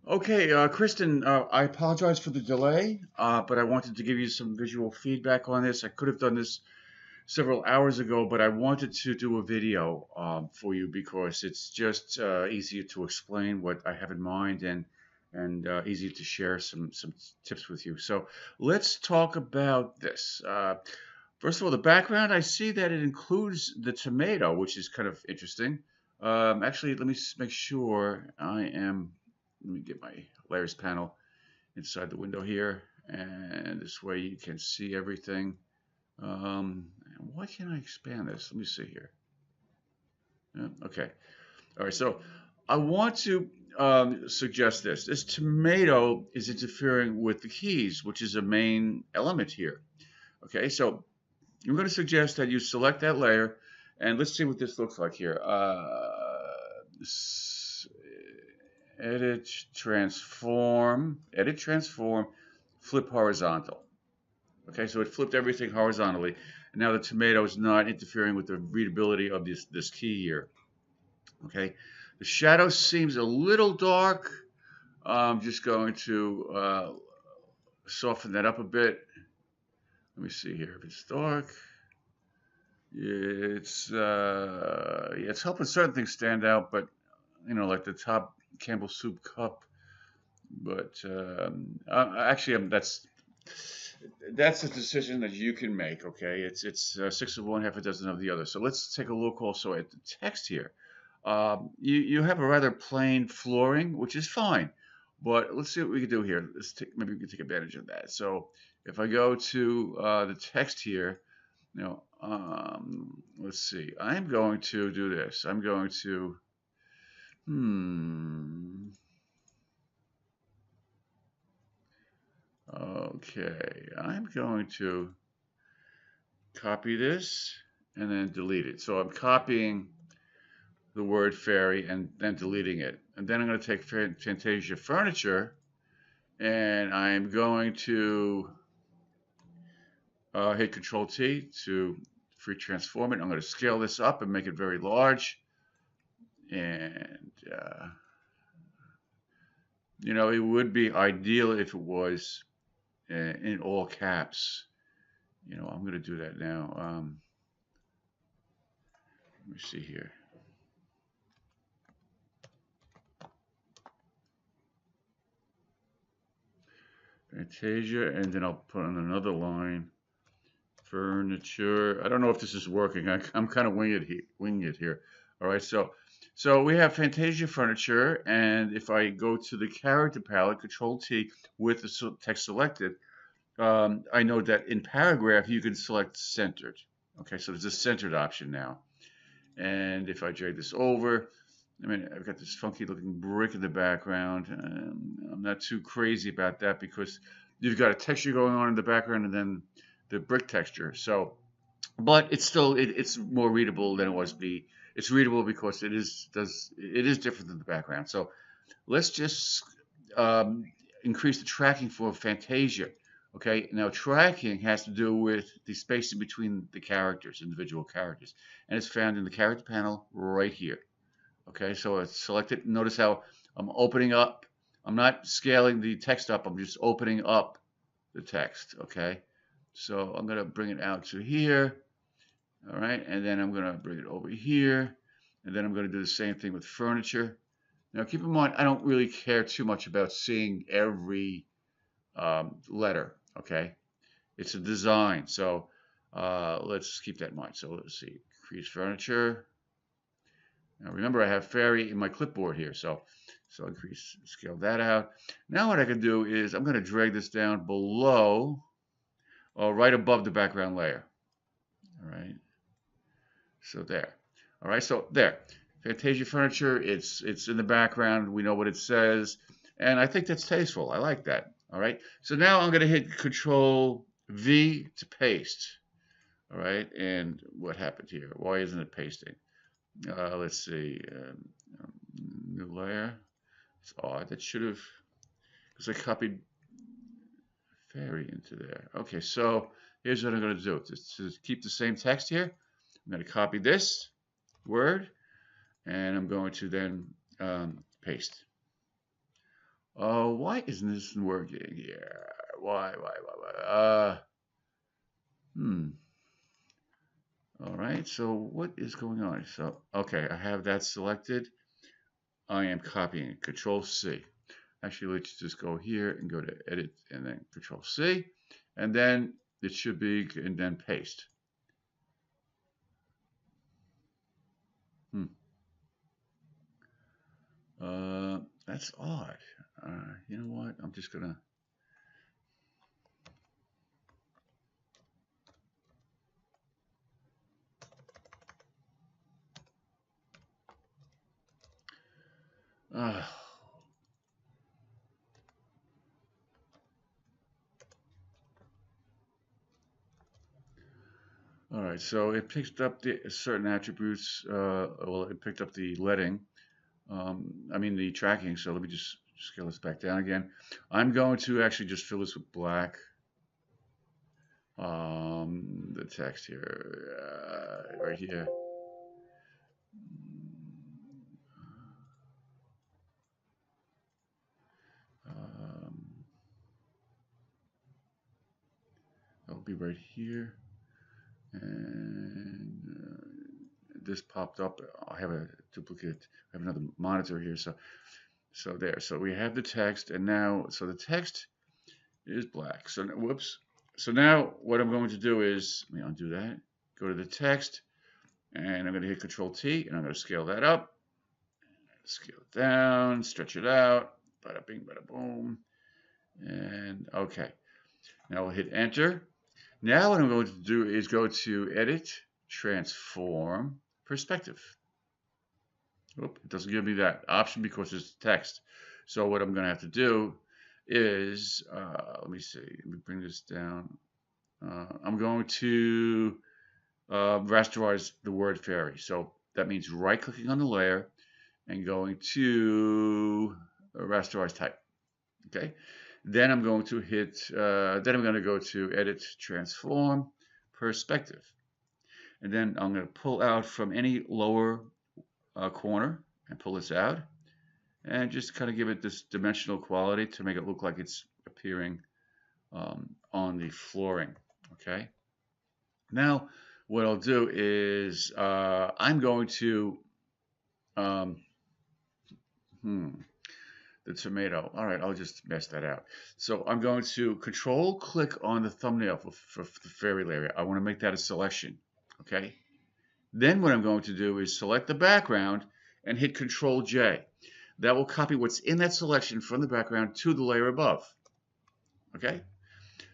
Okay, Kristen, I apologize for the delay, but I wanted to give you some visual feedback on this. I could have done this several hours ago, but I wanted to do a video for you because it's just easier to explain what I have in mind and easier to share some tips with you. So let's talk about this. First of all, the background, I see that it includes the tomato, which is kind of interesting. Actually, let me make sure let me get my layers panel inside the window here, and this way you can see everything. Why can't I expand this? Let me see here. Okay. All right. So I want to suggest this. This tomato is interfering with the keys, which is a main element here. Okay. So I'm going to suggest that you select that layer, and let's see what this looks like here. Edit, transform, flip horizontal. Okay, so it flipped everything horizontally. And now the tomato is not interfering with the readability of this key here. Okay, the shadow seems a little dark. I'm just going to soften that up a bit. Let me see here if it's dark. Yeah, it's helping certain things stand out, but like the top Campbell soup cup. But actually, that's a decision that you can make. Okay, it's six of one, half a dozen of the other. So let's take a look also at the text here. You have a rather plain flooring, which is fine, but let's see what we can do here. Maybe we can take advantage of that. So if I go to the text here, let's see. I'm going to do this. I'm going to hmm. Okay, I'm going to copy this and then delete it. So I'm copying the word fairy and then deleting it. And then I'm going to take Fantasia Furniture and I'm going to hit Control T to free transform it. I'm going to scale this up and make it very large. And, it would be ideal if it was in all caps. I'm going to do that now. Let me see here. Fantasia, and then I'll put on another line. Furniture. I don't know if this is working. I'm kind of winging it here. All right, so we have Fantasia Furniture, and if I go to the character palette, Control T with the text selected, I know that in paragraph you can select centered. Okay, so there's a centered option now. And if I drag this over, I've got this funky looking brick in the background. I'm not too crazy about that because you've got a texture going on in the background and then the brick texture. So, but it's still it's more readable than it was be. It's readable because it is different than the background. So let's just um, increase the tracking for Fantasia. Okay, now tracking has to do with the spacing between the characters, individual characters, and it's found in the character panel right here. Okay, so it's selected. Notice how I'm opening up. I'm not scaling the text up. I'm just opening up the text. Okay, so I'm going to bring it out to here. All right, and then I'm going to bring it over here. And then I'm going to do the same thing with furniture. Now, keep in mind, I don't really care too much about seeing every letter. Okay, it's a design. So let's keep that in mind. So let's see, increase furniture. Now remember, I have fairy in my clipboard here, so increase, scale that out. Now what I can do is I'm going to drag this down below, right above the background layer. All right, so there. All right, so there. Fantasia Furniture, it's in the background. We know what it says, and I think that's tasteful. I like that. All right, so now I'm going to hit Control V to paste. All right, and what happened here? Why isn't it pasting? Let's see. New layer. It's odd. That should have, because I copied fairy into there. Okay, so here's what I'm going to do. To keep the same text here, I'm going to copy this word, and I'm going to then paste. Why isn't this working here? Why? Hmm. All right, so what is going on? So, okay, I have that selected. I am copying it. Control C. Actually, let's just go here and go to Edit and then Control C. And then it should be, and then paste. Hmm. That's odd. You know what? I'm just gonna. Uh, all right, so it picked up the certain attributes. Well, it picked up the leading. I mean the tracking. So let me just scale this back down again. I'm going to actually just fill this with black. The text here, right here. Um, that'll be right here. And this popped up. I have a duplicate. I have another monitor here. So there. So we have the text, and now so the text is black. So whoops. So now what I'm going to do is let me undo that. Go to the text, and I'm going to hit Control T, and I'm going to scale that up, scale it down, stretch it out. Bada bing, bada boom. And okay. Now we'll hit Enter. Now what I'm going to do is go to Edit, Transform, Perspective. Oop, it doesn't give me that option because it's text. So what I'm going to have to do is, let me see, let me bring this down. I'm going to rasterize the word fairy. So that means right clicking on the layer and going to rasterize type. Okay. Then I'm going to hit, then I'm going to go to Edit, Transform, Perspective. And then I'm going to pull out from any lower corner and pull this out. And just kind of give it this dimensional quality to make it look like it's appearing on the flooring. Okay. Now, what I'll do is I'm going to, um, the tomato. All right, I'll just mess that out. So I'm going to control click on the thumbnail for the fairy layer. I want to make that a selection. Okay. Then what I'm going to do is select the background and hit Control J. That will copy what's in that selection from the background to the layer above. Okay.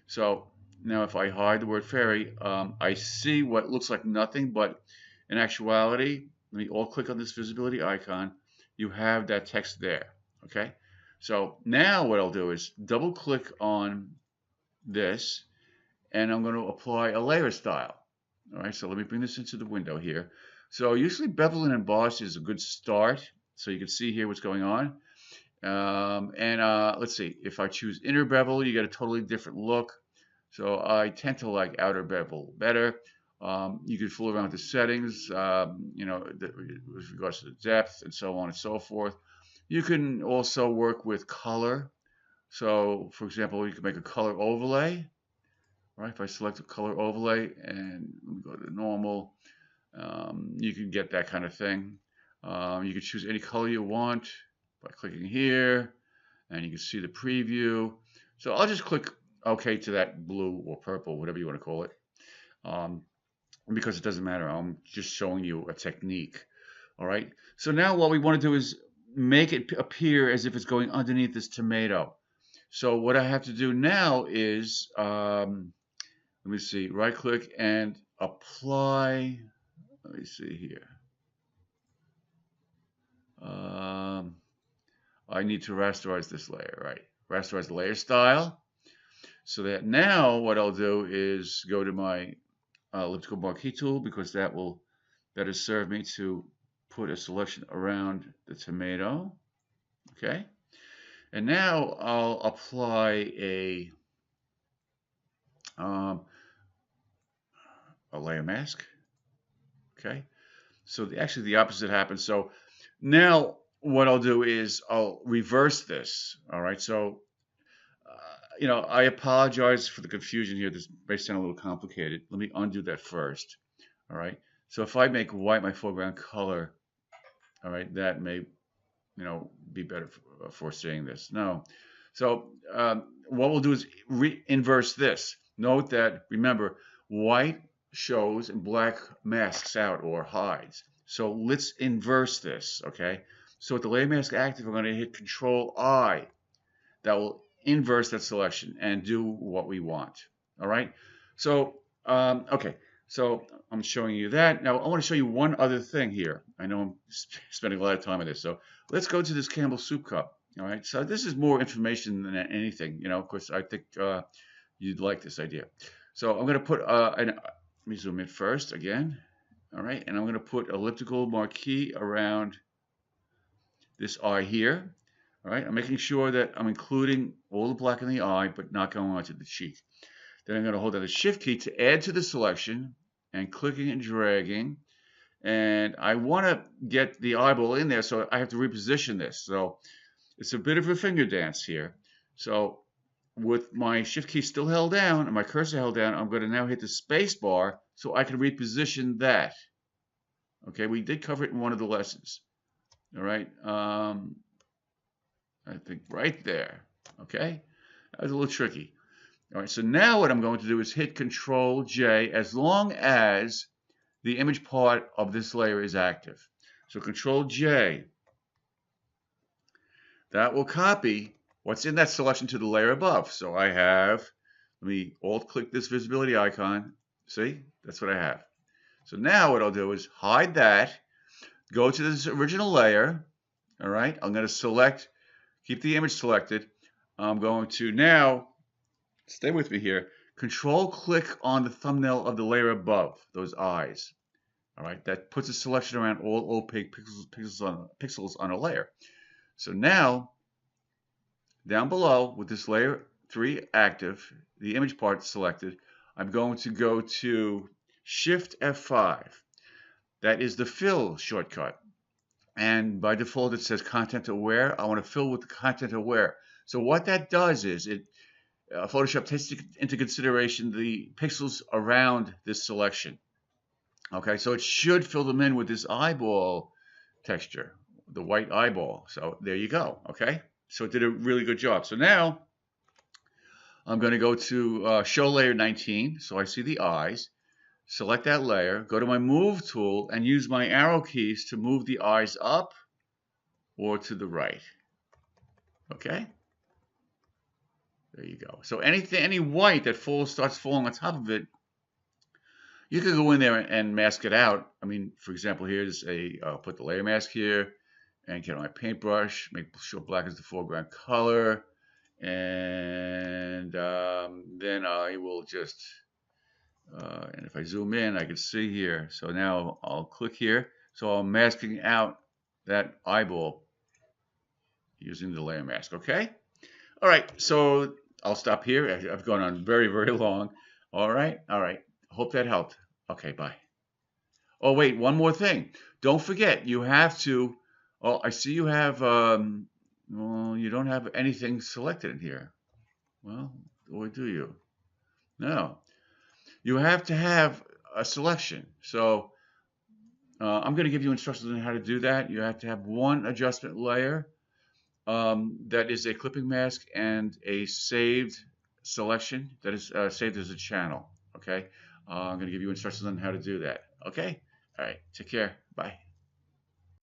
So now if I hide the word fairy, I see what looks like nothing, but in actuality, let me all click on this visibility icon. You have that text there. Okay. So now what I'll do is double click on this and I'm going to apply a layer style. All right. So let me bring this into the window here. So usually bevel and emboss is a good start. So you can see here what's going on. Let's see, if I choose inner bevel, you get a totally different look. So I tend to like outer bevel better. You can fool around with the settings, with regards to the depth and so on and so forth. You can also work with color. So, for example, you can make a color overlay. Right? If I select a color overlay and let me go to normal, you can get that kind of thing. You can choose any color you want by clicking here, and you can see the preview. So I'll just click OK to that blue or purple, whatever you want to call it, because it doesn't matter. I'm just showing you a technique. All right. So now what we want to do is make it appear as if it's going underneath this tomato. So what I have to do now is, let me see, right click and apply. Let me see here. I need to rasterize this layer, right? Rasterize the layer style. So that now what I'll do is go to my elliptical marquee tool because that will better serve me to put a selection around the tomato. Okay. And now I'll apply a layer mask. Okay. So actually the opposite happens. So now what I'll do is I'll reverse this. All right. So, I apologize for the confusion here. This may sound a little complicated. Let me undo that first. All right. So if I make white my foreground color, all right, that may, be better for seeing this. No. So what we'll do is inverse this. Note that, remember, white shows and black masks out or hides. So let's inverse this, okay? So with the layer mask active, I'm going to hit Control I. That will inverse that selection and do what we want. All right. So, okay. So I'm showing you that. Now I want to show you one other thing here. I know I'm spending a lot of time on this. So let's go to this Campbell soup cup. All right. So this is more information than anything. Of course, I think you'd like this idea. So I'm going to put, let me zoom in first again. All right. And I'm going to put elliptical marquee around this eye here. All right, I'm making sure that I'm including all the black in the eye, but not going onto the cheek. Then I'm going to hold down the Shift key to add to the selection and clicking and dragging. And I want to get the eyeball in there, so I have to reposition this. So it's a bit of a finger dance here. So with my Shift key still held down and my cursor held down, I'm going to now hit the space bar so I can reposition that. Okay, we did cover it in one of the lessons. All right. I think right there. Okay, that was a little tricky. All right, so now what I'm going to do is hit Control J as long as the image part of this layer is active. So Control J. That will copy what's in that selection to the layer above. So I have, let me alt click this visibility icon. See, that's what I have. So now what I'll do is hide that, go to this original layer. All right, I'm going to select, keep the image selected. I'm going to now, stay with me here, Control click on the thumbnail of the layer above, those eyes. All right, that puts a selection around all opaque pixels on a layer. So now, down below with this layer 3 active, the image part selected, I'm going to go to Shift F5. That is the fill shortcut. And by default, it says content aware. I want to fill with the content aware. So what that does is Photoshop takes into consideration the pixels around this selection. Okay, so it should fill them in with this eyeball texture, the white eyeball. So there you go. Okay, so it did a really good job. So now I'm going to go to Show Layer 19. So I see the eyes. Select that layer, go to my Move tool, and use my arrow keys to move the eyes up or to the right. Okay? There you go. So any white that starts falling on top of it, you can go in there and mask it out. I mean, for example, here's I'll put the layer mask here and get on my paintbrush, make sure black is the foreground color, and then I will just and if I zoom in, I can see here. So now I'll click here. So I'm masking out that eyeball using the layer mask. Okay. All right. So I'll stop here. I've gone on very, very long. All right. All right. Hope that helped. Okay. Bye. Oh, wait. One more thing. Don't forget, you have to. Oh, I see you have. Well, you don't have anything selected in here. Well, or do you? No. You have to have a selection. So I'm going to give you instructions on how to do that. You have to have one adjustment layer that is a clipping mask and a saved selection that is saved as a channel. Okay. I'm going to give you instructions on how to do that. Okay. All right. Take care. Bye.